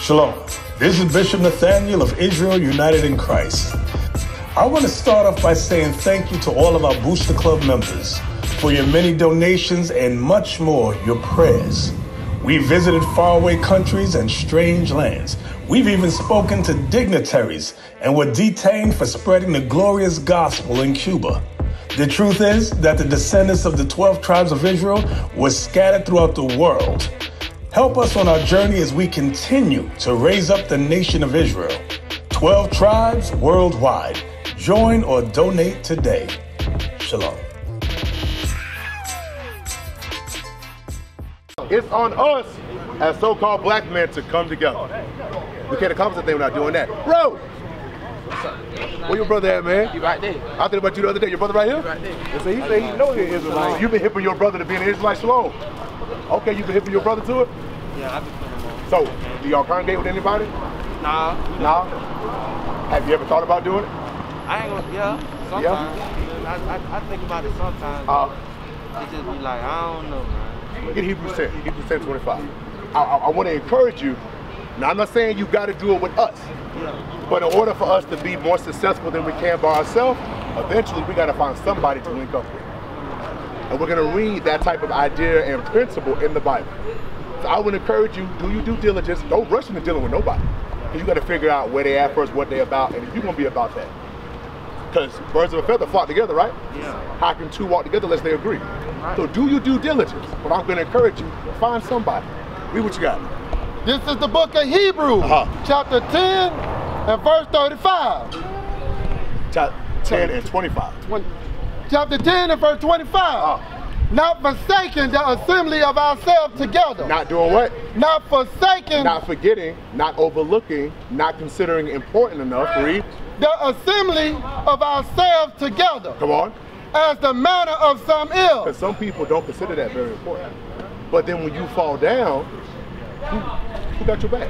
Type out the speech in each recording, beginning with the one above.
Shalom. This is Bishop Nathaniel of Israel United in Christ. I want to start off by saying thank you to all of our Booster Club members for your many donations and much more, your prayers. We visited faraway countries and strange lands. We've even spoken to dignitaries and were detained for spreading the glorious gospel in Cuba. The truth is that the descendants of the 12 tribes of Israel were scattered throughout the world. Help us on our journey as we continue to raise up the nation of Israel. 12 tribes worldwide. Join or donate today. Shalom. It's on us as so-called black men to come together. We can't accomplish the thing without doing that. Bro! What's up? Where your brother at, man? You right there. I think about you the other day. Your brother right here? Right there. And so he said he knows he's an Israelite. You've been hipping your brother to be an Israelite. Shalom. Okay, you've been hipping your brother to it? Yeah, I've been putting him on. So, do y'all congregate with anybody? Nah. Nah? Have you ever thought about doing it? I ain't gonna, yeah, sometimes. Yeah. I think about it sometimes. It just be like, I don't know, man. Look at Hebrews 10:25. I want to encourage you. Now, I'm not saying you got to do it with us. Yeah. But in order for us to be more successful than we can by ourselves, eventually we got to find somebody to link up with. And we're going to read that type of idea and principle in the Bible. So I would encourage you, do your due diligence. Don't rush into dealing with nobody. Because you got to figure out where they at first, what they about, and if you're going to be about that. Because birds of a feather flock together, right? Yeah. How can two walk together unless they agree? Right. So do your due diligence. But I'm going to encourage you, find somebody. Read what you got. This is the book of Hebrews, chapter 10 and verse 35. Chapter 10 and 25. Chapter 10 and verse 25. Not forsaking the assembly of ourselves together. Not doing what? Not forsaking. Not forgetting, not overlooking, not considering important enough. Read. The assembly of ourselves together. Come on. As the manner of some ill. Because some people don't consider that very important. But then when you fall down, who got your back?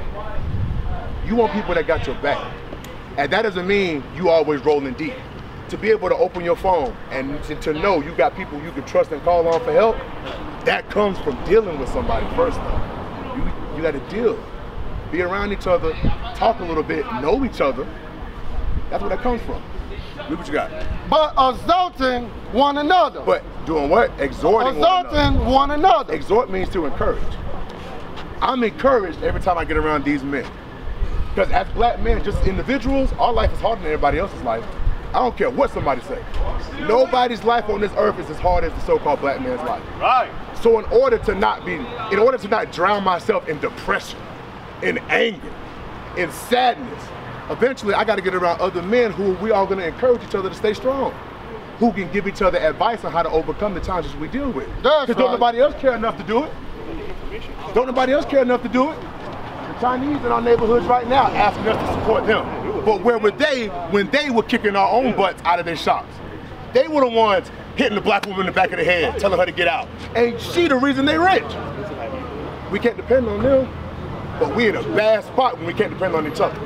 You want people that got your back. And that doesn't mean you always rolling deep. To be able to open your phone and to know you got people you can trust and call on for help, that comes from dealing with somebody first though. You got to deal. Be around each other, talk a little bit, know each other. That's where that comes from. Read what you got. But exalting one another. But doing what? Exhorting one another. Exhort means to encourage. I'm encouraged every time I get around these men. Because as black men, just individuals, our life is harder than everybody else's life. I don't care what somebody say. Nobody's life on this earth is as hard as the so-called black man's life. Right. So in order to not drown myself in depression, in anger, in sadness, eventually I got to get around other men who we are going to encourage each other to stay strong, who can give each other advice on how to overcome the challenges we deal with. Because don't nobody else care enough to do it. Don't nobody else care enough to do it. The Chinese in our neighborhoods right now asking us to support them. But where were they when they were kicking our own butts out of their shops? They were the ones hitting the black woman in the back of the head, telling her to get out. And she the reason they rich. We can't depend on them, but we're in a bad spot when we can't depend on each other.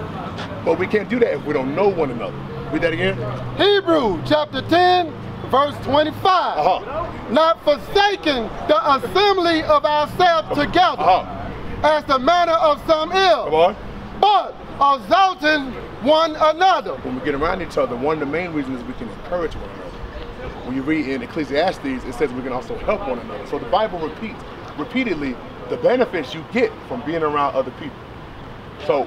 But we can't do that if we don't know one another. Read that again. Hebrews chapter 10, verse 25. Not forsaking the assembly of ourselves together, as the manner of some ill. Come on. But exalting one another. When we get around each other, one of the main reasons is we can encourage one another. When you read in Ecclesiastes, it says we can also help one another. So the Bible repeats repeatedly the benefits you get from being around other people. So,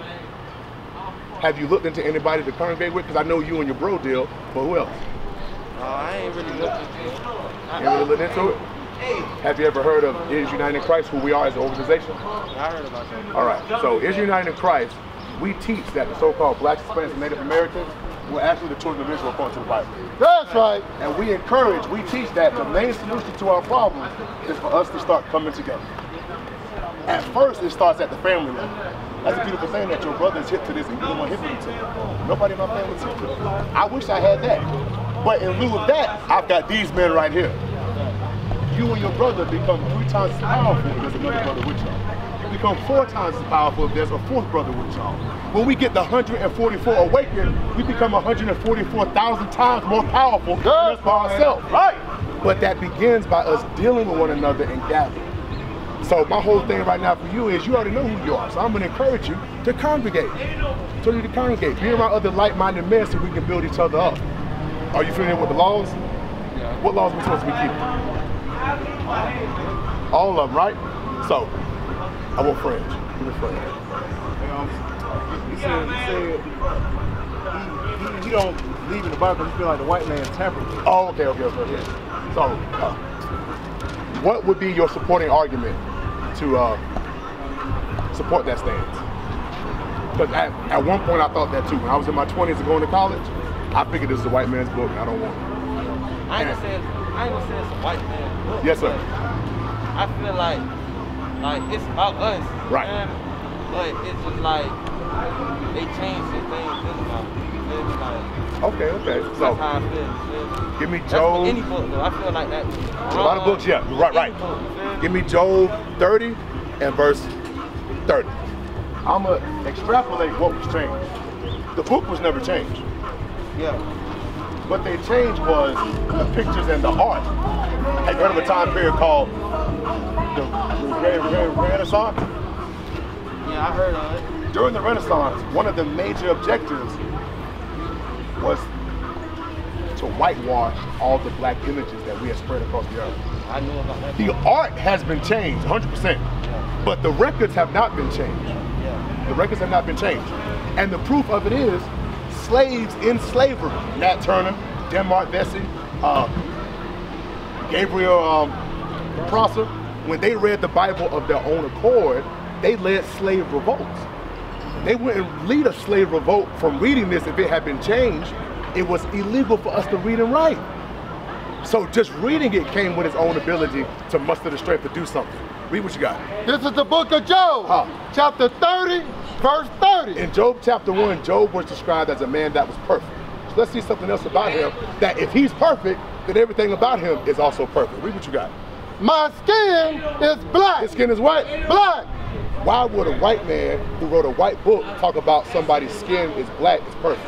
have you looked into anybody to congregate with? Because I know you and your bro deal, but who else? I ain't really looked into it. You ain't really looked into it? Have you ever heard of Is United in Christ, who we are as an organization? I heard about that. All right, so Is United in Christ, we teach that the so-called Blacks, Hispanics, and Native Americans were actually the children of Israel according to the Bible. That's right. And we teach that the main solution to our problems is for us to start coming together. At first, it starts at the family level. That's a beautiful thing that your brother is hip to this and you're the one hip to it. Nobody in my family is hip to it. I wish I had that. But in lieu of that, I've got these men right here. You and your brother become 3 times as powerful if there's another brother with y'all. You become 4 times as powerful if there's a 4th brother with y'all. When we get the 144 awakened, we become 144,000 times more powerful just by ourselves. Right. But that begins by us dealing with one another and gathering. So my whole thing right now for you is you already know who you are. So I'm going to encourage you to congregate. So you to congregate. Be around other like-minded men so we can build each other up. Are you familiar with the laws? Yeah. What laws are we supposed to be keeping? All of them, right? So, I want friends. Give me friends. You said he don't believe in the Bible because he feel like the white man tampered with it. Oh, okay. So, what would be your supporting argument to support that stance? Because at one point I thought that too. When I was in my 20s and going to college, I figured this is a white man's book and I don't want it. I ain't gonna say it's a white man's book. Yes, sir. I feel like it's about us. Right. Man. But it's just like they changed the things in the Bible. Okay. That's So how I feel. give me That's Job. for any book though. I feel like that. A lot of books, yeah. Right. Book, Give me Job 30 and verse 30. I'm going to extrapolate what was changed. The book was never changed. Yeah. What they changed was the pictures and the art. Have you heard of a time period called the Renaissance? Yeah, I heard of it. During the Renaissance, one of the major objectives was to whitewash all the black images that we had spread across the earth. I knew about that. The art has been changed, 100%, but the records have not been changed. Yeah. The records have not been changed. And the proof of it is slaves in slavery. Nat Turner, Denmark Vesey, Gabriel Prosser, when they read the Bible of their own accord, they led slave revolts. They wouldn't lead a slave revolt from reading this if it had been changed. It was illegal for us to read and write. So just reading it came with its own ability to muster the strength to do something. Read what you got. This is the book of Job, chapter 30, verse 30. In Job chapter 1, Job was described as a man that was perfect. So let's see something else about him, that if he's perfect, then everything about him is also perfect. Read what you got. My skin is black. His skin is what? Black. Why would a white man who wrote a white book talk about somebody's skin is black is perfect?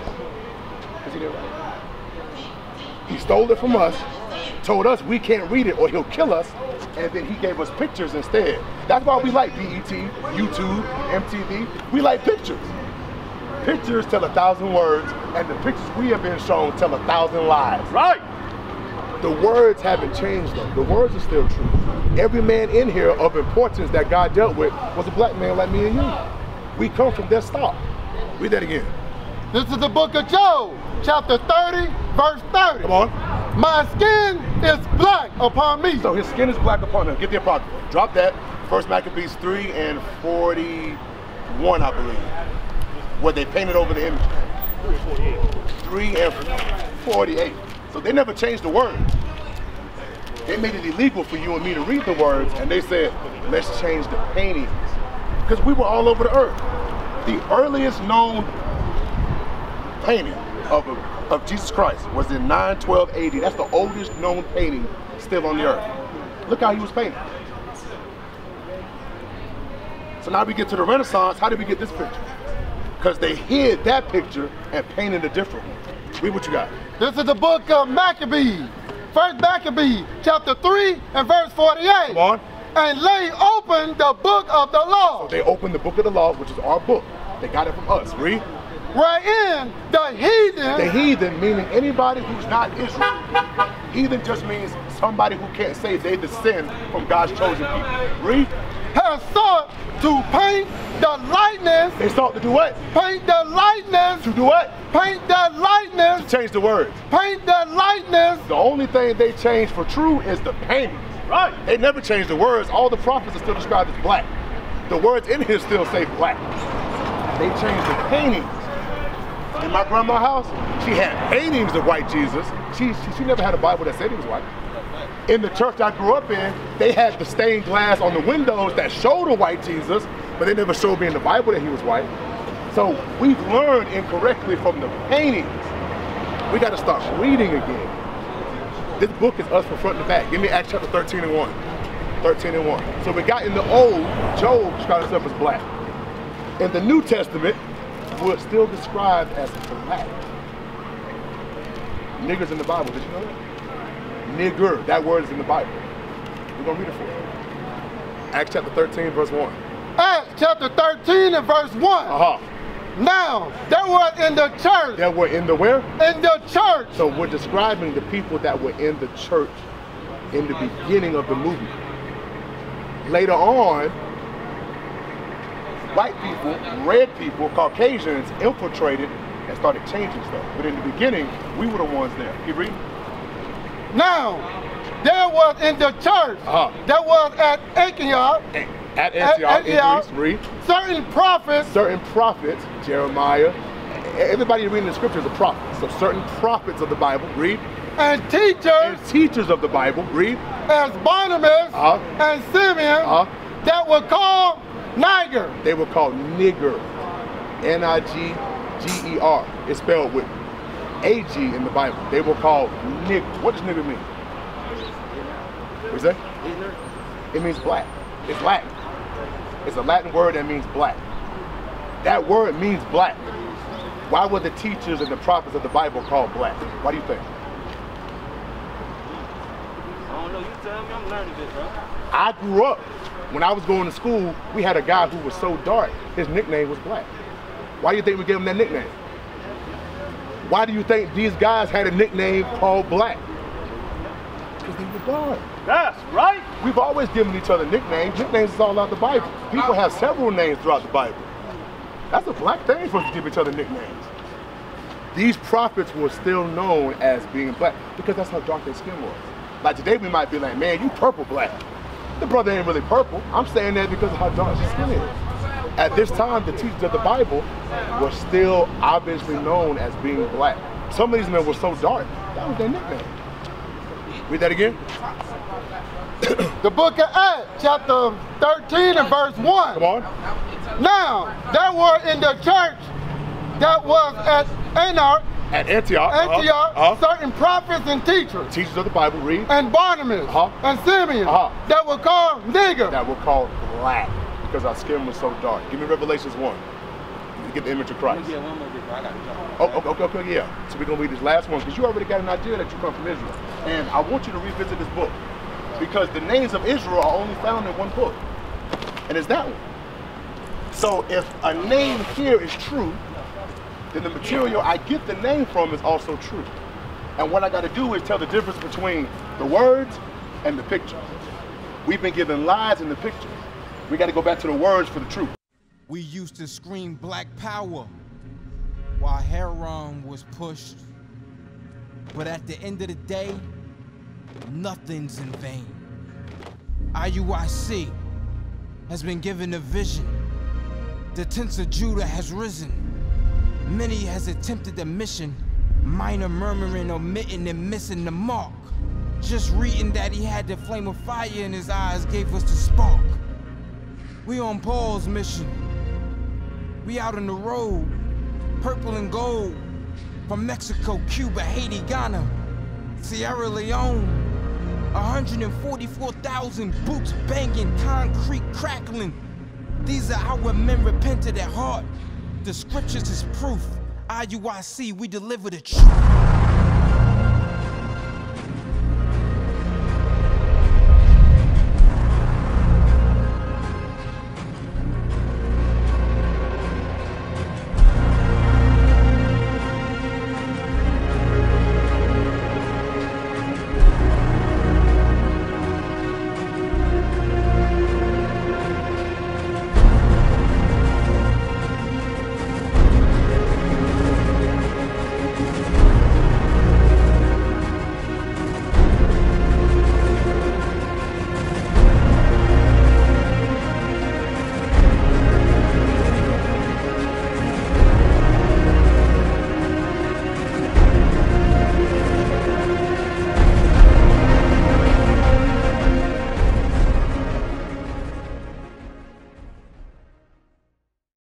Because he didn't write it. He stole it from us, told us we can't read it or he'll kill us, and then he gave us pictures instead. That's why we like BET, YouTube, MTV. We like pictures. Pictures tell 1,000 words, and the pictures we have been shown tell 1,000 lies. Right. The words haven't changed though. The words are still true. Every man in here of importance that God dealt with was a black man like me and you. We come from their stock. Read that again. This is the book of Job, chapter 30, verse 30. Come on. My skin is black upon me. So his skin is black upon him. Get the apocrypha. Drop that. First Maccabees 3 and 41, I believe, where they painted over the image. 3 and 48. So they never changed the word. They made it illegal for you and me to read the words, and they said, let's change the paintings. Because we were all over the earth. The earliest known painting of Jesus Christ was in 912 AD. That's the oldest known painting still on the earth. Look how he was painted. So now we get to the Renaissance. How did we get this picture? Because they hid that picture and painted a different one. Read what you got. This is the book of Maccabees. First Maccabees, chapter 3 and verse 48. Come on. And lay open the book of the law. So they opened the book of the law, which is our book. They got it from us. Read. Wherein the heathen. The heathen, meaning anybody who's not Israel. Heathen just means somebody who can't say they descend from God's chosen people. Read. Has sought to paint the likeness. They sought to do what? Paint the likeness. To do what? Paint the likeness. To change the words. Paint the likeness. The only thing they changed for true is the paintings. Right. They never changed the words. All the prophets are still described as black. The words in here still say black. They changed the paintings. In my grandma's house, she had paintings of white Jesus. She never had a Bible that said he was white. In the church I grew up in, they had the stained glass on the windows that showed a white Jesus, but they never showed me in the Bible that he was white. So we've learned incorrectly from the paintings. We got to start reading again. This book is us from front to back. Give me Acts chapter 13 and 1. 13 and 1. So we got in the old, Job described himself as black. In the New Testament, we're still described as black. Niggers in the Bible, did you know that? Nigger, that word is in the Bible. We're gonna read it for you. Acts chapter 13, verse 1. Acts chapter 13 and verse 1. Now, there were in the church. There were in the where? In the church. So we're describing the people that were in the church in the beginning of the movement. Later on, white people, red people, Caucasians infiltrated and started changing stuff. But in the beginning, we were the ones there. Keep reading. Now, there was in the church, that was at Antioch, at Antioch, read. Certain prophets, Jeremiah, everybody reading the scripture is a prophet. So certain prophets of the Bible, read. And teachers of the Bible, read. As Barnabas and Simeon, that were called Niger. They were called nigger. N-I-G-G-E-R. It's spelled with A-G in the Bible. They were called nigger. What does nigger mean? What is that? It means black. It's Latin. It's a Latin word that means black. That word means black. Why were the teachers and the prophets of the Bible called black? Why do you think? I don't know, you tell me, I'm learning this, bro. I grew up, when I was going to school, we had a guy who was so dark, his nickname was Black. Why do you think we gave him that nickname? Why do you think these guys had a nickname called Black? Because they were dark. That's right. We've always given each other nicknames. Nicknames is all out the Bible. People have several names throughout the Bible. That's a black thing for us to give each other nicknames. These prophets were still known as being black because that's how dark their skin was. Like today we might be like, man, you purple black. The brother ain't really purple. I'm saying that because of how dark his skin is. At this time, the teachers of the Bible were still obviously known as being black. Some of these men were so dark, that was their nickname. Read that again. The book of Acts, chapter 13 and verse 1. Come on. Now, there were in the church that was at Antioch, certain prophets and teachers. Teachers of the Bible, read. And Barnabas and Simeon that were called nigger. That were called black because our skin was so dark. Give me Revelations 1. You get the image of Christ. Yeah, one more bit, bro. I got to Okay, yeah. So we're going to read this last one because you already got an idea that you come from Israel. And I want you to revisit this book because the names of Israel are only found in one book. And it's that one. So if a name here is true, then the material I get the name from is also true. And what I got to do is tell the difference between the words and the picture. We've been given lies in the picture. We got to go back to the words for the truth. We used to scream black power while Heron was pushed. But at the end of the day, nothing's in vain. IUIC has been given a vision. The tents of Judah has risen. Many has attempted the mission, minor murmuring, omitting, and missing the mark. Just reading that he had the flame of fire in his eyes gave us the spark. We on Paul's mission. We out on the road, purple and gold, from Mexico, Cuba, Haiti, Ghana, Sierra Leone. 144,000 boots banging, concrete crackling. These are our men repented at heart. The scriptures is proof. IUIC, we deliver the truth.